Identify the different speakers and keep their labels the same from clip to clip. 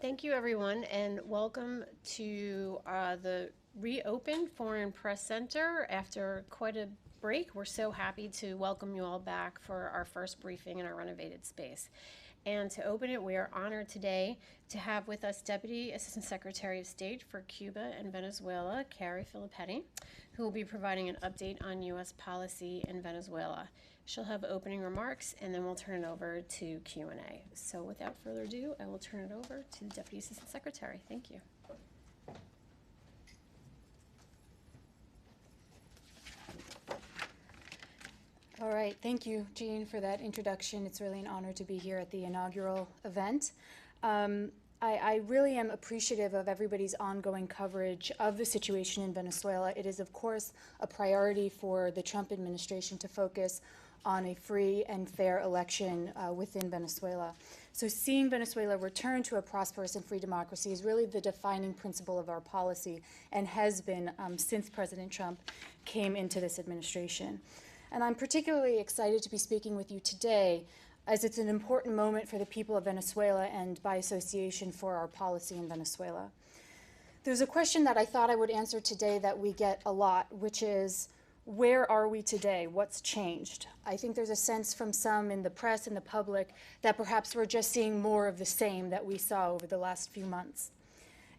Speaker 1: Thank you, everyone, and welcome to the reopened Foreign Press Center after quite a break. We're so happy to welcome you all back for our first briefing in our renovated space. And to open it, we are honored today to have with us Deputy Assistant Secretary of State for Cuba and Venezuela, Carrie Filippetti, who will be providing an update on U.S. policy in Venezuela. She'll have opening remarks, and then we'll turn it over to Q&A. So without further ado, I will turn it over to the Deputy Assistant Secretary. Thank you.
Speaker 2: All right, thank you, Jean, for that introduction. It's really an honor to be here at the inaugural event. I really am appreciative of everybody's ongoing coverage of the situation in Venezuela. It is, of course, a priority for the Trump administration to focus on a free and fair election within Venezuela. So seeing Venezuela return to a prosperous and free democracy is really the defining principle of our policy and has been since President Trump came into this administration. And I'm particularly excited to be speaking with you today as it's an important moment for the people of Venezuela and by association for our policy in Venezuela. There's a question that I thought I would answer today that we get a lot, which is, where are we today? What's changed? I think there's a sense from some in the press and the public that perhaps we're just seeing more of the same that we saw over the last few months.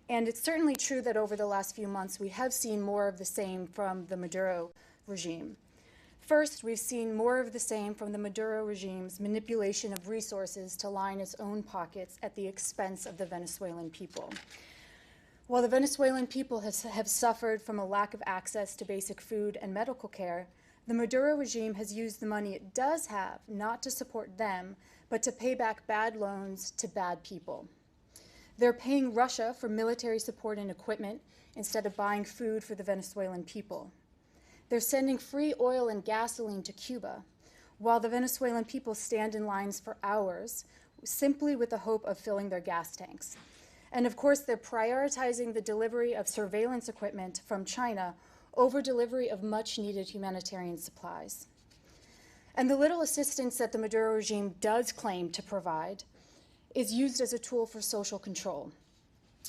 Speaker 2: And it's certainly true that over the last few months we have seen more of the same from the Maduro regime. First, we've seen more of the same from the Maduro regime's manipulation of resources to line its own pockets at the expense of the Venezuelan people. While the Venezuelan people have suffered from a lack of access to basic food and medical care, the Maduro regime has used the money it does have not to support them, but to pay back bad loans to bad people. They're paying Russia for military support and equipment instead of buying food for the Venezuelan people. They're sending free oil and gasoline to Cuba, while the Venezuelan people stand in lines for hours, simply with the hope of filling their gas tanks. And of course, they're prioritizing the delivery of surveillance equipment from China over delivery of much-needed humanitarian supplies. And the little assistance that the Maduro regime does claim to provide is used as a tool for social control.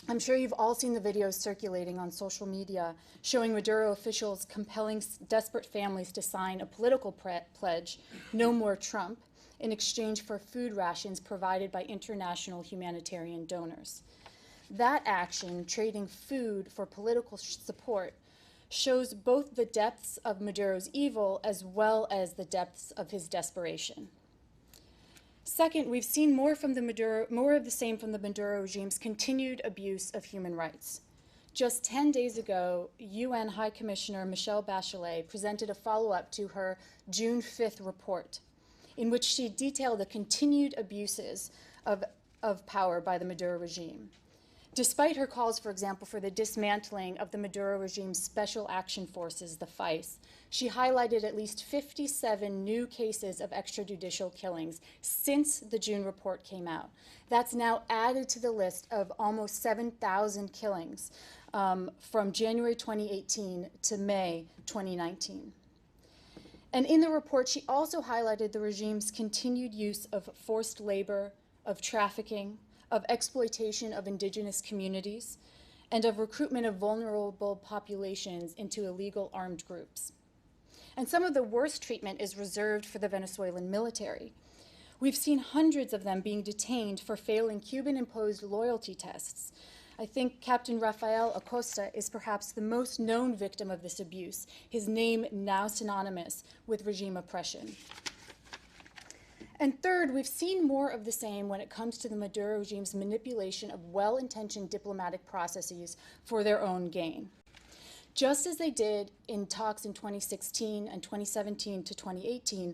Speaker 2: I'm sure you've all seen the videos circulating on social media showing Maduro officials compelling desperate families to sign a political pledge, "No More Trump," in exchange for food rations provided by international humanitarian donors. That action, trading food for political support, shows both the depths of Maduro's evil as well as the depths of his desperation. Second, we've seen more of the same from the Maduro regime's continued abuse of human rights. Just 10 days ago, UN High Commissioner Michelle Bachelet presented a follow-up to her June 5th report, in which she detailed the continued abuses of power by the Maduro regime. Despite her calls, for example, for the dismantling of the Maduro regime's Special Action Forces, the FICE, she highlighted at least 57 new cases of extrajudicial killings since the June report came out. That's now added to the list of almost 7,000 killings from January 2018 to May 2019. And in the report, she also highlighted the regime's continued use of forced labor, of trafficking, of exploitation of indigenous communities, and of recruitment of vulnerable populations into illegal armed groups. And some of the worst treatment is reserved for the Venezuelan military. We've seen hundreds of them being detained for failing Cuban-imposed loyalty tests. I think Captain Rafael Acosta is perhaps the most known victim of this abuse, his name now synonymous with regime oppression. And third, we've seen more of the same when it comes to the Maduro regime's manipulation of well-intentioned diplomatic processes for their own gain. Just as they did in talks in 2016 and 2017 to 2018,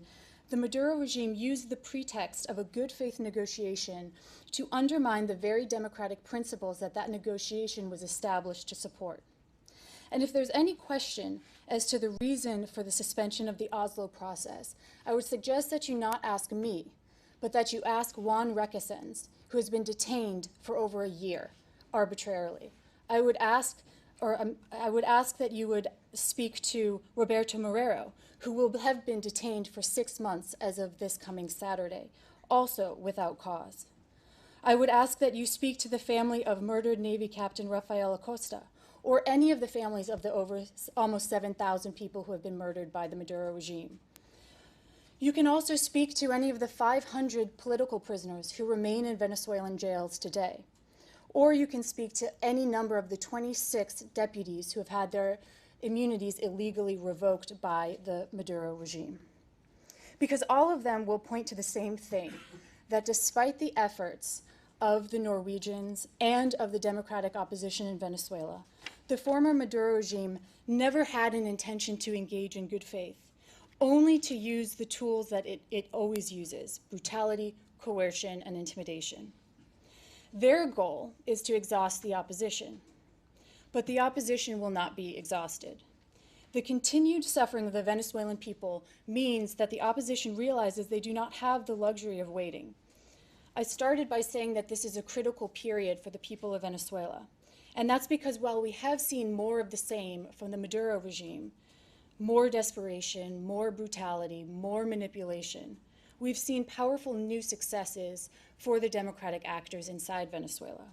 Speaker 2: the Maduro regime used the pretext of a good faith negotiation to undermine the very democratic principles that negotiation was established to support. And if there's any question as to the reason for the suspension of the Oslo process, I would suggest that you not ask me, but that you ask Juan Requesens, who has been detained for over a year arbitrarily. I would ask that you would speak to Roberto Marrero, who will have been detained for 6 months as of this coming Saturday, also without cause. I would ask that you speak to the family of murdered Navy Captain Rafael Acosta, or any of the families of the almost 7,000 people who have been murdered by the Maduro regime. You can also speak to any of the 500 political prisoners who remain in Venezuelan jails today. Or you can speak to any number of the 26 deputies who have had their immunities illegally revoked by the Maduro regime. Because all of them will point to the same thing, that despite the efforts of the Norwegians and of the democratic opposition in Venezuela, the former Maduro regime never had an intention to engage in good faith, only to use the tools that it always uses: brutality, coercion, and intimidation. Their goal is to exhaust the opposition, but the opposition will not be exhausted. The continued suffering of the Venezuelan people means that the opposition realizes they do not have the luxury of waiting. I started by saying that this is a critical period for the people of Venezuela, and that's because while we have seen more of the same from the Maduro regime, more desperation, more brutality, more manipulation, we've seen powerful new successes for the democratic actors inside Venezuela.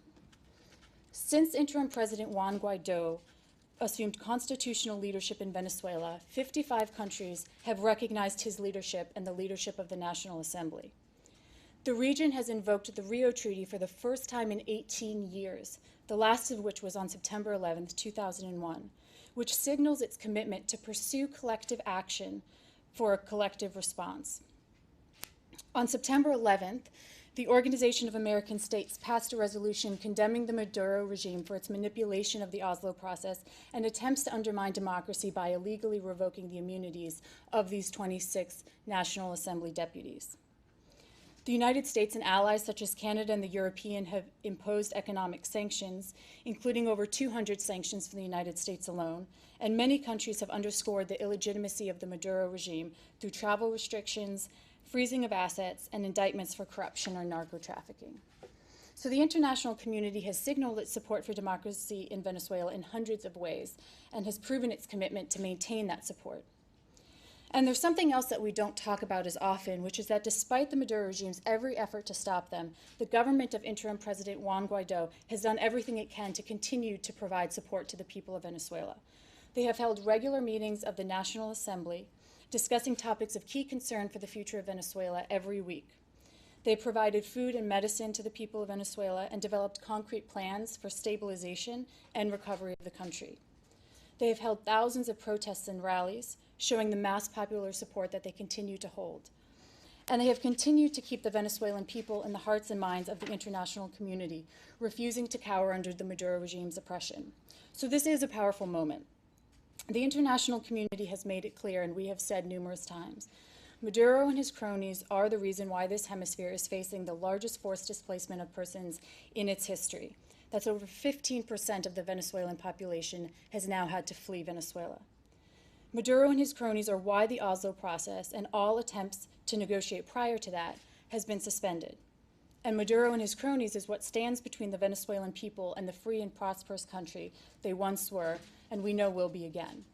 Speaker 2: Since interim President Juan Guaido assumed constitutional leadership in Venezuela, 55 countries have recognized his leadership and the leadership of the National Assembly. The region has invoked the Rio Treaty for the first time in 18 years, the last of which was on September 11, 2001, which signals its commitment to pursue collective action for a collective response. On September 11th, the Organization of American States passed a resolution condemning the Maduro regime for its manipulation of the Oslo process and attempts to undermine democracy by illegally revoking the immunities of these 26 National Assembly deputies. The United States and allies such as Canada and the European have imposed economic sanctions, including over 200 sanctions for the United States alone, and many countries have underscored the illegitimacy of the Maduro regime through travel restrictions, freezing of assets, and indictments for corruption or narco-trafficking. So the international community has signaled its support for democracy in Venezuela in hundreds of ways and has proven its commitment to maintain that support. And there's something else that we don't talk about as often, which is that despite the Maduro regime's every effort to stop them, the government of interim President Juan Guaido has done everything it can to continue to provide support to the people of Venezuela. They have held regular meetings of the National Assembly, discussing topics of key concern for the future of Venezuela every week. They provided food and medicine to the people of Venezuela and developed concrete plans for stabilization and recovery of the country. They have held thousands of protests and rallies, showing the mass popular support that they continue to hold. And they have continued to keep the Venezuelan people in the hearts and minds of the international community, refusing to cower under the Maduro regime's oppression. So this is a powerful moment. The international community has made it clear, and we have said numerous times, Maduro and his cronies are the reason why this hemisphere is facing the largest forced displacement of persons in its history. That's over 15% of the Venezuelan population has now had to flee Venezuela. Maduro and his cronies are why the Oslo process and all attempts to negotiate prior to that has been suspended. And Maduro and his cronies is what stands between the Venezuelan people and the free and prosperous country they once were, and we know will be again.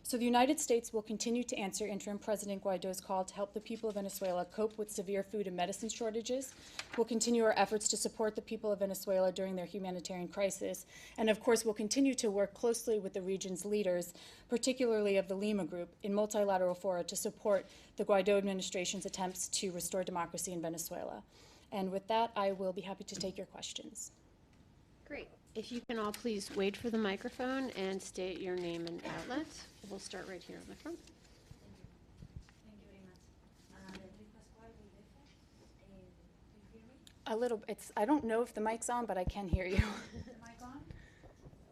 Speaker 2: So the United States will continue to answer interim President Guaido's call to help the people of Venezuela cope with severe food and medicine shortages. We'll continue our efforts to support the people of Venezuela during their humanitarian crisis. And of course, we'll continue to work closely with the region's leaders, particularly of the Lima Group, in multilateral fora to support the Guaido administration's attempts to restore democracy in Venezuela. And with that, I will be happy to take your questions.
Speaker 1: Great. If you can all please wait for the microphone and state your name and outlet. We'll start right here in the front.
Speaker 3: Thank you very much. Beatriz Pascual with EFE. Do you hear me?
Speaker 2: A little, I don't know if the mic's on, but I can hear you.
Speaker 3: Is the mic on?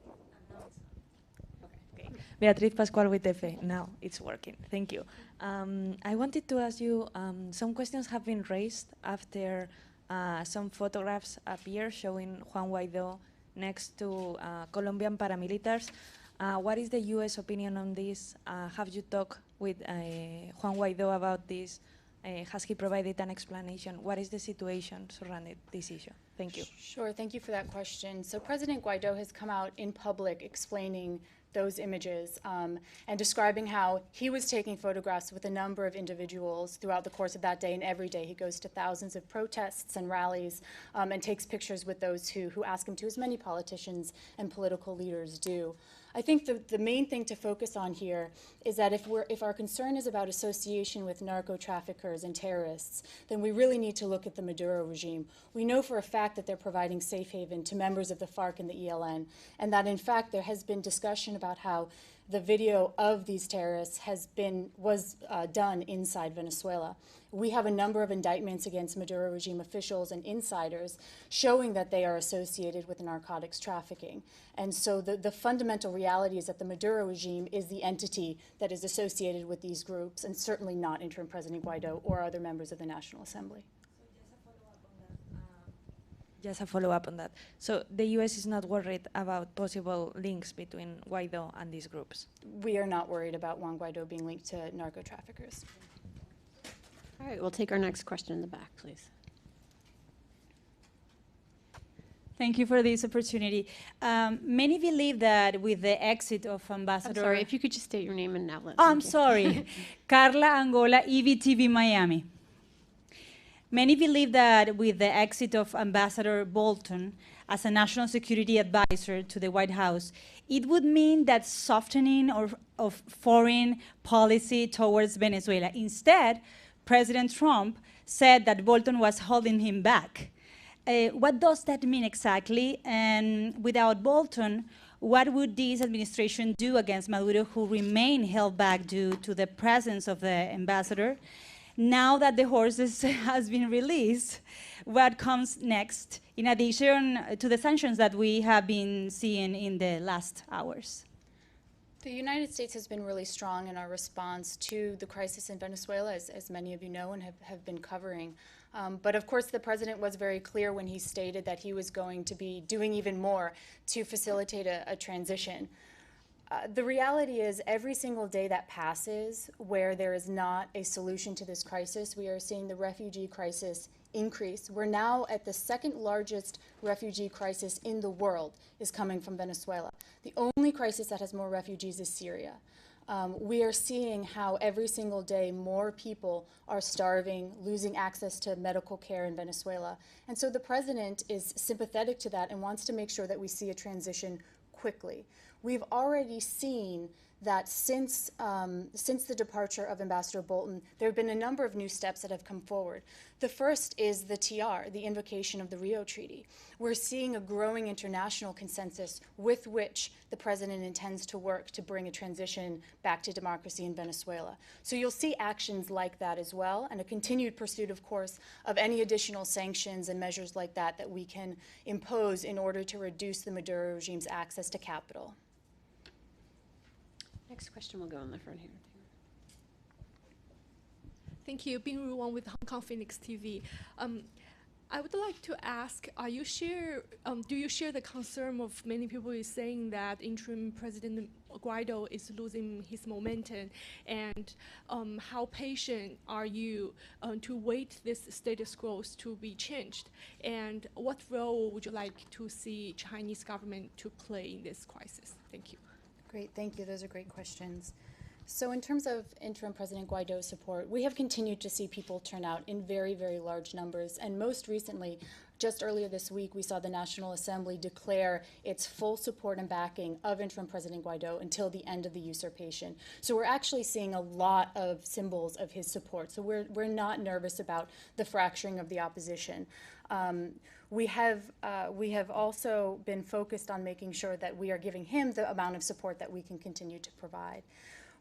Speaker 3: Now it's on.
Speaker 4: Okay. Beatriz Pascual with EFE. Now it's working. Thank you. I wanted to ask you, some questions have been raised after some photographs appear showing Juan Guaido next to Colombian paramilitaries. What is the U.S. opinion on this? Have you talked with Juan Guaido about this has he provided an explanation? What is the situation surrounding this issue? Thank you.
Speaker 2: Sure, thank you for that question. So President Guaido has come out in public explaining those images and describing how he was taking photographs with a number of individuals throughout the course of that day, and every day he goes to thousands of protests and rallies and takes pictures with those who ask him to, as many politicians and political leaders do. I think the main thing to focus on here is that if our concern is about association with narco traffickers and terrorists, then we really need to look at the Maduro regime. We know for a fact that they're providing safe haven to members of the FARC and the ELN, and that in fact there has been discussion about how the video of these terrorists was done inside Venezuela. We have a number of indictments against Maduro regime officials and insiders showing that they are associated with narcotics trafficking. And so the fundamental reality is that the Maduro regime is the entity that is associated with these groups, and certainly not Interim President Guaido or other members of the National Assembly.
Speaker 4: Just a follow-up on that. So the U.S. is not worried about possible links between Guaido and these groups?
Speaker 2: We are not worried about Juan Guaido being linked to narco traffickers.
Speaker 1: All right, we'll take our next question in the back, please.
Speaker 5: Thank you for this opportunity. Many believe that with the exit of
Speaker 1: I'm
Speaker 5: Ambassador...
Speaker 1: sorry, if you could just state your name and outlet.
Speaker 5: Oh, I'm
Speaker 1: Thank you.
Speaker 5: sorry. Carla Angola, EVTV Miami. Many believe that with the exit of Ambassador Bolton as a national security advisor to the White House, it would mean that softening of foreign policy towards Venezuela. Instead, President Trump said that Bolton was holding him back. What does that mean exactly? And without Bolton, what would this administration do against Maduro, who remain held back due to the presence of the ambassador? Now that the horses has been released, what comes next, in addition to the sanctions that we have been seeing in the last hours?
Speaker 2: The United States has been really strong in our response to the crisis in Venezuela, as many of you know and have been covering. But of course, the president was very clear when he stated that he was going to be doing even more to facilitate a transition. The reality is, every single day that passes where there is not a solution to this crisis, we are seeing the refugee crisis increase. We're now at the second largest refugee crisis in the world is coming from Venezuela. The only crisis that has more refugees is Syria. We are seeing how every single day more people are starving, losing access to medical care in Venezuela. And so the president is sympathetic to that and wants to make sure that we see a transition quickly. We've already seen that since the departure of Ambassador Bolton, there have been a number of new steps that have come forward. The first is the TR, the invocation of the Rio Treaty. We're seeing a growing international consensus with which the president intends to work to bring a transition back to democracy in Venezuela. So you'll see actions like that as well, and a continued pursuit, of course, of any additional sanctions and measures like that that we can impose in order to reduce the Maduro regime's access to capital.
Speaker 1: Next question will go in the front here.
Speaker 6: Thank you. Bing Ru Wang with Hong Kong Phoenix TV. I would like to ask, do you share the concern of many people is saying that Interim President Guaido is losing his momentum, and how patient are you to wait this status quo to be changed? And what role would you like to see Chinese government to play in this crisis? Thank you.
Speaker 2: Great, thank you. Those are great questions. So in terms of Interim President Guaido's support, we have continued to see people turn out in very, very large numbers. And most recently, just earlier this week, we saw the National Assembly declare its full support and backing of Interim President Guaido until the end of the usurpation. So we're actually seeing a lot of symbols of his support. So we're not nervous about the fracturing of the opposition. We have also been focused on making sure that we are giving him the amount of support that we can continue to provide.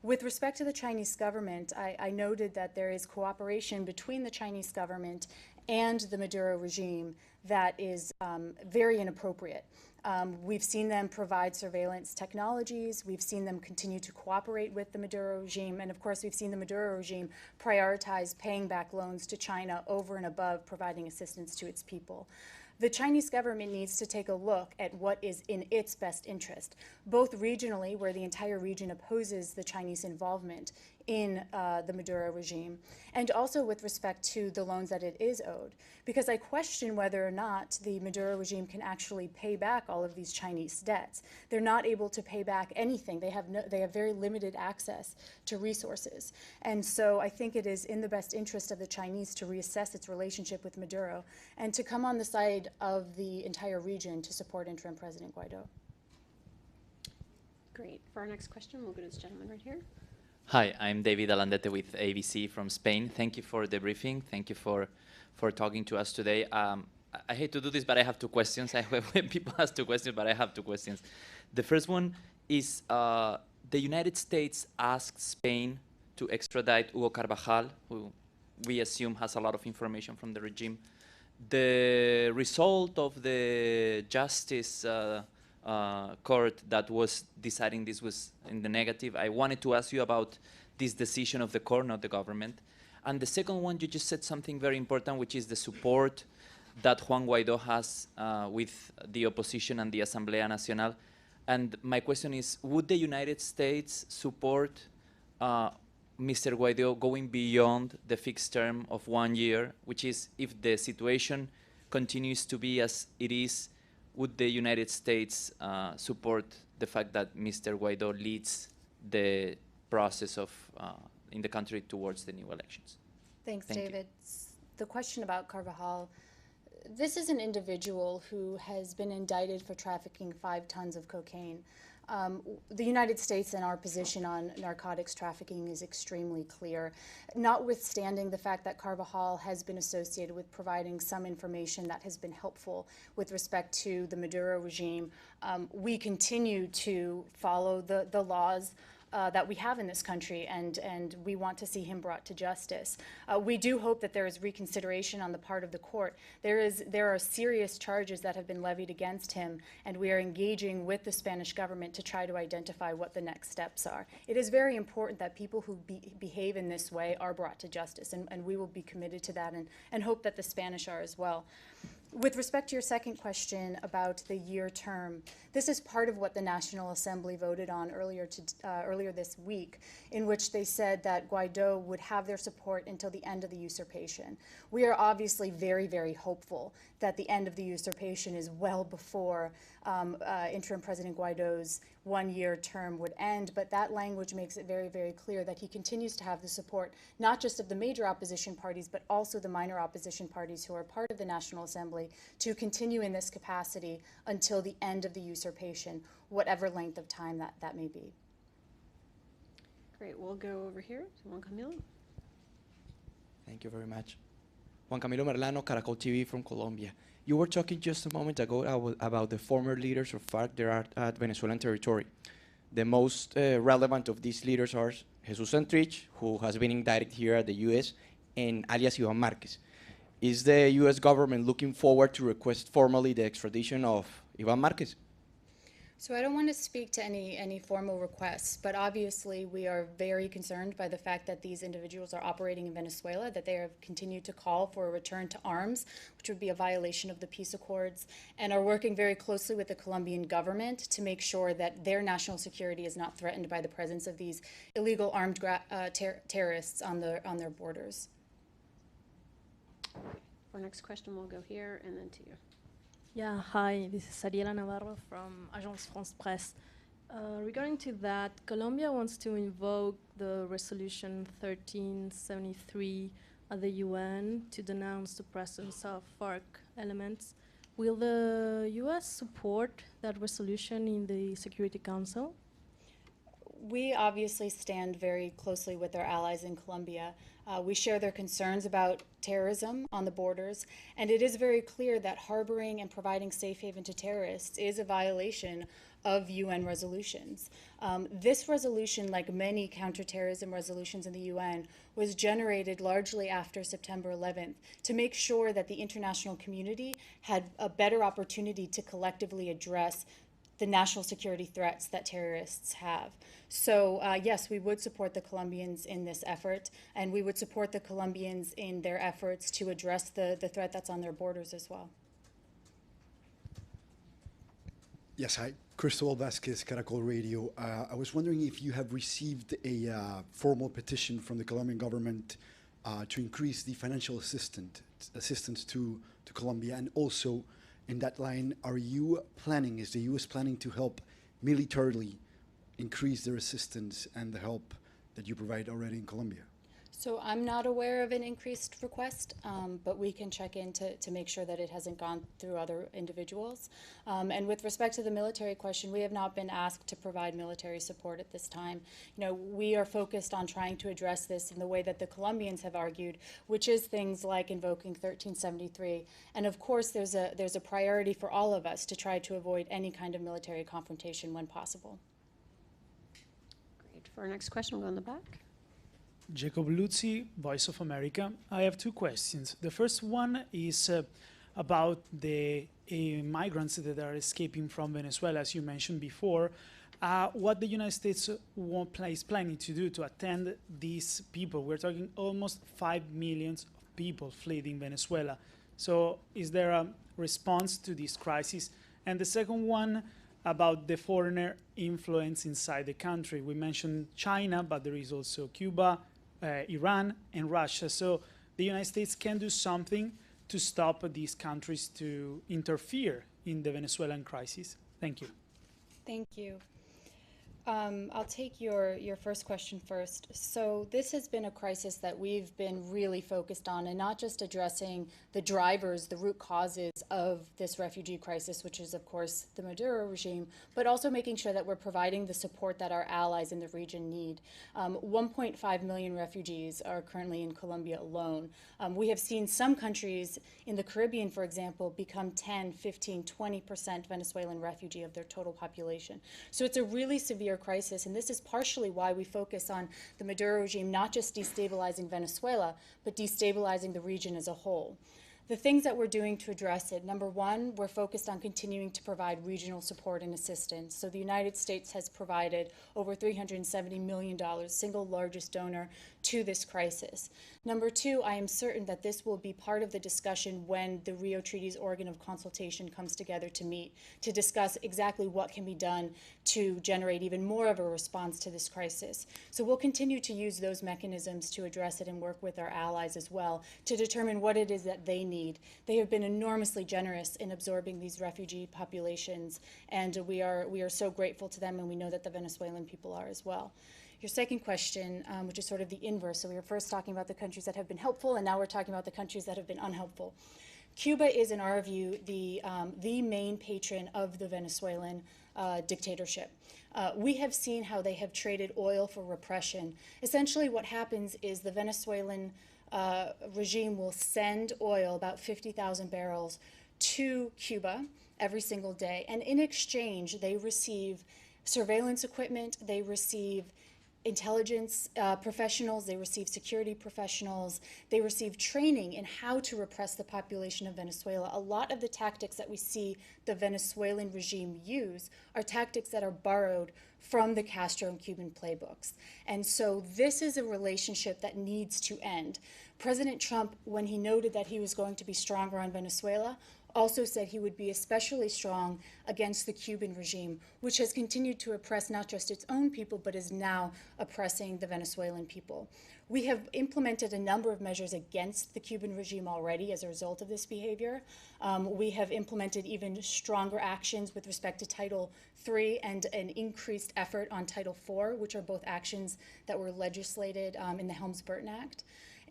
Speaker 2: With respect to the Chinese government, I noted that there is cooperation between the Chinese government and the Maduro regime that is very inappropriate. We've seen them provide surveillance technologies. We've seen them continue to cooperate with the Maduro regime. And of course, we've seen the Maduro regime prioritize paying back loans to China over and above providing assistance to its people. The Chinese government needs to take a look at what is in its best interest, both regionally, where the entire region opposes the Chinese involvement in the Maduro regime, and also with respect to the loans that it is owed. Because I question whether or not the Maduro regime can actually pay back all of these Chinese debts. They're not able to pay back anything. They have very limited access to resources. And so I think it is in the best interest of the Chinese to reassess its relationship with Maduro and to come on the side of the entire region to support interim President Guaido.
Speaker 1: Great. For our next question, we'll go to this gentleman right here.
Speaker 7: Hi, I'm David Alandete with ABC from Spain. Thank you for the briefing. Thank you for talking to us today. I hate to do this, but I have two questions. When people ask two questions, but I have two questions. The first one is the United States asked Spain to extradite Hugo Carvajal, who we assume has a lot of information from the regime. The result of the justice court that was deciding this was in the negative. I wanted to ask you about this decision of the court, not the government. And the second one, you just said something very important, which is the support that Juan Guaido has with the opposition and the Asamblea Nacional. And my question is, would the United States support Mr. Guaido going beyond the fixed term of 1 year, which is if the situation continues to be as it is, would the United States support the fact that Mr. Guaido leads the process of in the country towards the new elections?
Speaker 2: Thanks,
Speaker 7: Thank you.
Speaker 2: David. The question about Carvajal, this is an individual who has been indicted for trafficking 5 tons of cocaine. The United States and our position on narcotics trafficking is extremely clear, notwithstanding the fact that Carvajal has been associated with providing some information that has been helpful with respect to the Maduro regime. We continue to follow the laws that we have in this country, and we want to see him brought to justice. We do hope that there is reconsideration on the part of the court. There are serious charges that have been levied against him, and we are engaging with the Spanish government to try to identify what the next steps are. It is very important that people who behave in this way are brought to justice, and we will be committed to that and hope that the Spanish are as well. With respect to your second question about the year term, this is part of what the National Assembly voted on earlier this week, in which they said that Guaido would have their support until the end of the usurpation. We are obviously very, very hopeful that the end of the usurpation is well before interim President Guaido's 1-year term would end, but that language makes it very, very clear that he continues to have the support not just of the major opposition parties, but also the minor opposition parties who are part of the National Assembly to continue in this capacity until the end of the usurpation, whatever length of time that may be.
Speaker 1: Great. We'll go over here to Juan Camilo.
Speaker 8: Thank you very much. Juan Camilo Merlano, Caracol TV from Colombia. You were talking just a moment ago about the former leaders of FARC that are at Venezuelan territory. The most relevant of these leaders are Jesus Entrich, who has been indicted here at the U.S., and alias Ivan Marquez. Is the U.S. government looking forward to request formally the extradition of Ivan Marquez?
Speaker 2: So I don't want to speak to any formal requests, but obviously we are very concerned by the fact that these individuals are operating in Venezuela, that they have continued to call for a return to arms, which would be a violation of the peace accords, and are working very closely with the Colombian government to make sure that their national security is not threatened by the presence of these illegal armed terrorists on their borders.
Speaker 1: For our next question, we'll go here and then to you.
Speaker 9: Yeah, hi, this is Ariela Navarro from Agence France Presse. Regarding to that, Colombia wants to invoke the resolution 1373 at the UN to denounce the presence of FARC elements. Will the US support that resolution in the Security Council?
Speaker 2: we obviously stand very closely with our allies in Colombia. We share their concerns about terrorism on the borders, and it is very clear that harboring and providing safe haven to terrorists is a violation of UN resolutions. This resolution, like many counterterrorism resolutions in the UN, was generated largely after September 11th to make sure that the international community had a better opportunity to collectively address the national security threats that terrorists have. So yes, we would support the Colombians in this effort, and we would support the Colombians in their efforts to address the threat that's on their borders as well.
Speaker 10: Yes, hi. Cristobal Vasquez, Caracol Radio. I was wondering if you have received a formal petition from the Colombian government to increase the financial assistance to Colombia, and also in that line, is the U.S. planning to help militarily increase their assistance and the help that you provide already in Colombia?
Speaker 2: So I'm not aware of an increased request, but we can check in to make sure that it hasn't gone through other individuals. And with respect to the military question, we have not been asked to provide military support at this time. You know, we are focused on trying to address this in the way that the Colombians have argued, which is things like invoking 1373. And of course, there's a priority for all of us to try to avoid any kind of military confrontation when possible.
Speaker 1: Great. For our next question, we'll go in the back.
Speaker 11: Jacob Luzzi, Voice of America. I have two questions. The first one is about the migrants that are escaping from Venezuela, as you mentioned before. What the United States is planning to do to attend these people. We're talking almost 5 million people fleeing Venezuela. So is there a response to this crisis? And the second one, about the foreigner influence inside the country. We mentioned China, but there is also Cuba, Iran, and Russia. So the United States can do something to stop these countries to interfere in the Venezuelan crisis. Thank you.
Speaker 2: Thank you. I'll take your first question first. So this has been a crisis that we've been really focused on, and not just addressing the drivers, the root causes of this refugee crisis, which is, of course, the Maduro regime, but also making sure that we're providing the support that our allies in the region need. 1.5 million refugees are currently in Colombia alone. We have seen some countries in the Caribbean, for example, become 10, 15, 20% Venezuelan refugee of their total population. So it's a really severe crisis, and this is partially why we focus on the Maduro regime not just destabilizing Venezuela, but destabilizing the region as a whole. The things that we're doing to address it, number one, we're focused on continuing to provide regional support and assistance. So the United States has provided over $370 million, single largest donor to this crisis. Number two, I am certain that this will be part of the discussion when the Rio Treaty's organ of consultation comes together to meet, to discuss exactly what can be done to generate even more of a response to this crisis. So we'll continue to use those mechanisms to address it and work with our allies as well to determine what it is that they need. They have been enormously generous in absorbing these refugee populations, and we are so grateful to them, and we know that the Venezuelan people are as well. Your second question, which is sort of the inverse. So we were first talking about the countries that have been helpful, and now we're talking about the countries that have been unhelpful. Cuba is, in our view, the main patron of the Venezuelan dictatorship. We have seen how they have traded oil for repression. Essentially what happens is the Venezuelan regime will send oil, about 50,000 barrels, to Cuba every single day. And in exchange, they receive surveillance equipment, they receive intelligence professionals, they receive security professionals, they receive training in how to repress the population of Venezuela. A lot of the tactics that we see the Venezuelan regime use are tactics that are borrowed from the Castro and Cuban playbooks. And so this is a relationship that needs to end. President Trump, when he noted that he was going to be stronger on Venezuela, also said he would be especially strong against the Cuban regime, which has continued to oppress not just its own people, but is now oppressing the Venezuelan people. We have implemented a number of measures against the Cuban regime already as a result of this behavior. We have implemented even stronger actions with respect to Title III and an increased effort on Title IV, which are both actions that were legislated in the Helms-Burton Act.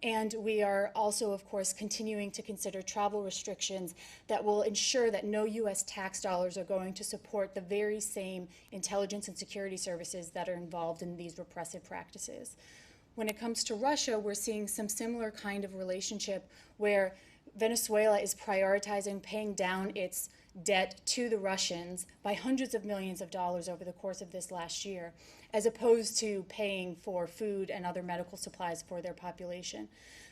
Speaker 2: And we are also, of course, continuing to consider travel restrictions that will ensure that no U.S. tax dollars are going to support the very same intelligence and security services that are involved in these repressive practices. When it comes to Russia, we're seeing some similar kind of relationship where Venezuela is prioritizing paying down its debt to the Russians by hundreds of millions of dollars over the course of this last year, as opposed to paying for food and other medical supplies for their population.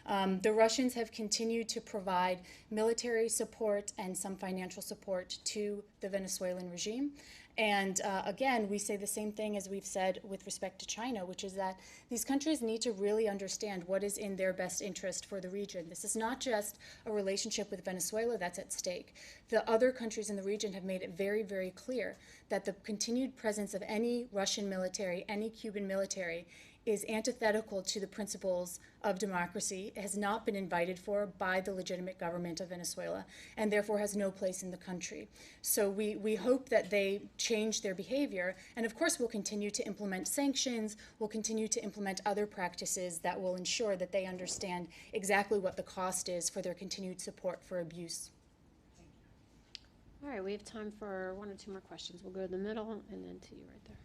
Speaker 2: The Russians have continued to provide military support and some financial support to the Venezuelan regime. And again, we say the same thing as we've said with respect to China, which is that these countries need to really understand what is in their best interest for the region. This is not just a relationship with Venezuela that's at stake. The other countries in the region have made it very, very clear that the continued presence of any Russian military, any Cuban military, is antithetical to the principles of democracy, has not been invited for by the legitimate government of Venezuela, and therefore has no place in the country. So we hope that they change their behavior, and of course we'll continue to implement sanctions, we'll continue to implement other practices that will ensure that they understand exactly what the cost is for their continued support for abuse.
Speaker 1: All right, we have time for 1 or 2 more questions. We'll go to the middle and then to you right there.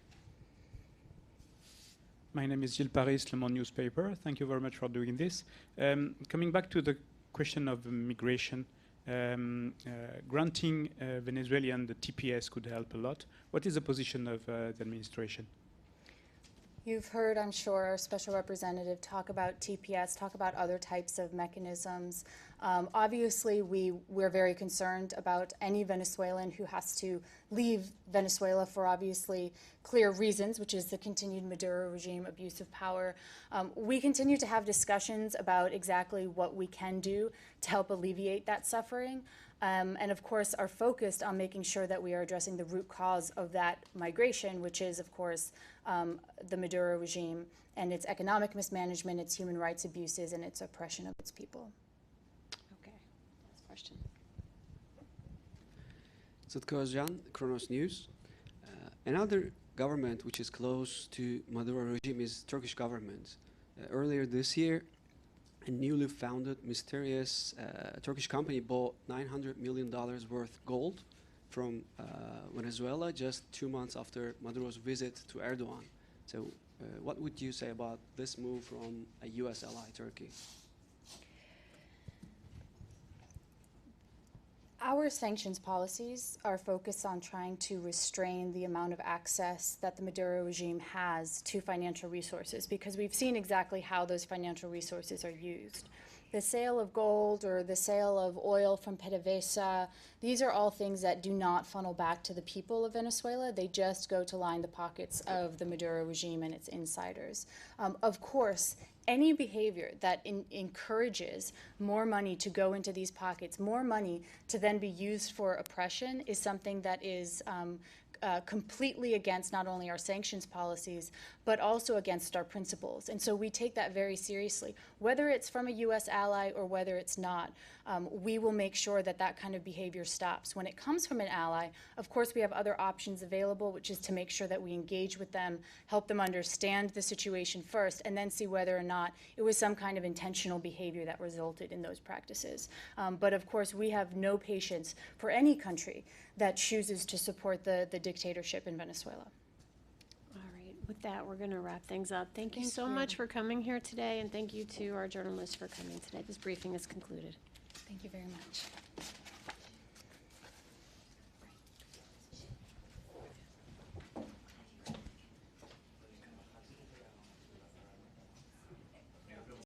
Speaker 12: My name is Gilles Paris, Le Monde newspaper. Thank you very much for doing this. Coming back to the question of migration, granting Venezuelan the TPS could help a lot. What is the position of the administration?
Speaker 2: You've heard, I'm sure, our special representative talk about TPS, talk about other types of mechanisms. Obviously, we're very concerned about any Venezuelan who has to leave Venezuela for obviously clear reasons, which is the continued Maduro regime abuse of power. We continue to have discussions about exactly what we can do to help alleviate that suffering. And of course, are focused on making sure that we are addressing the root cause of that migration, which is, of course, the Maduro regime and its economic mismanagement, its human rights abuses, and its oppression of its people.
Speaker 1: Okay, last question.
Speaker 13: Zutko Özcan, Kronos News. Another government which is close to Maduro regime is Turkish government. Earlier this year, a newly founded mysterious Turkish company bought $900 million worth gold from Venezuela just 2 months after Maduro's visit to Erdogan. So what would you say about this move from a U.S. ally, Turkey?
Speaker 2: Our sanctions policies are focused on trying to restrain the amount of access that the Maduro regime has to financial resources, because we've seen exactly how those financial resources are used. The sale of gold or the sale of oil from PDVSA, these are all things that do not funnel back to the people of Venezuela. They just go to line the pockets of the Maduro regime and its insiders. Of course, any behavior that encourages more money to go into these pockets, more money to then be used for oppression, is something that is completely against not only our sanctions policies, but also against our principles. And so we take that very seriously. Whether it's from a U.S. ally or whether it's not, we will make sure that that kind of behavior stops. When it comes from an ally, of course, we have other options available, which is to make sure that we engage with them, help them understand the situation first, and then see whether or not it was some kind of intentional behavior that resulted in those practices. But of course, we have no patience for any country that chooses to support the dictatorship in Venezuela.
Speaker 1: All right, with that, we're going to wrap things up. Thank you so much for coming here today, and thank you to our journalists for coming today. This briefing is concluded.
Speaker 2: Thank you very much.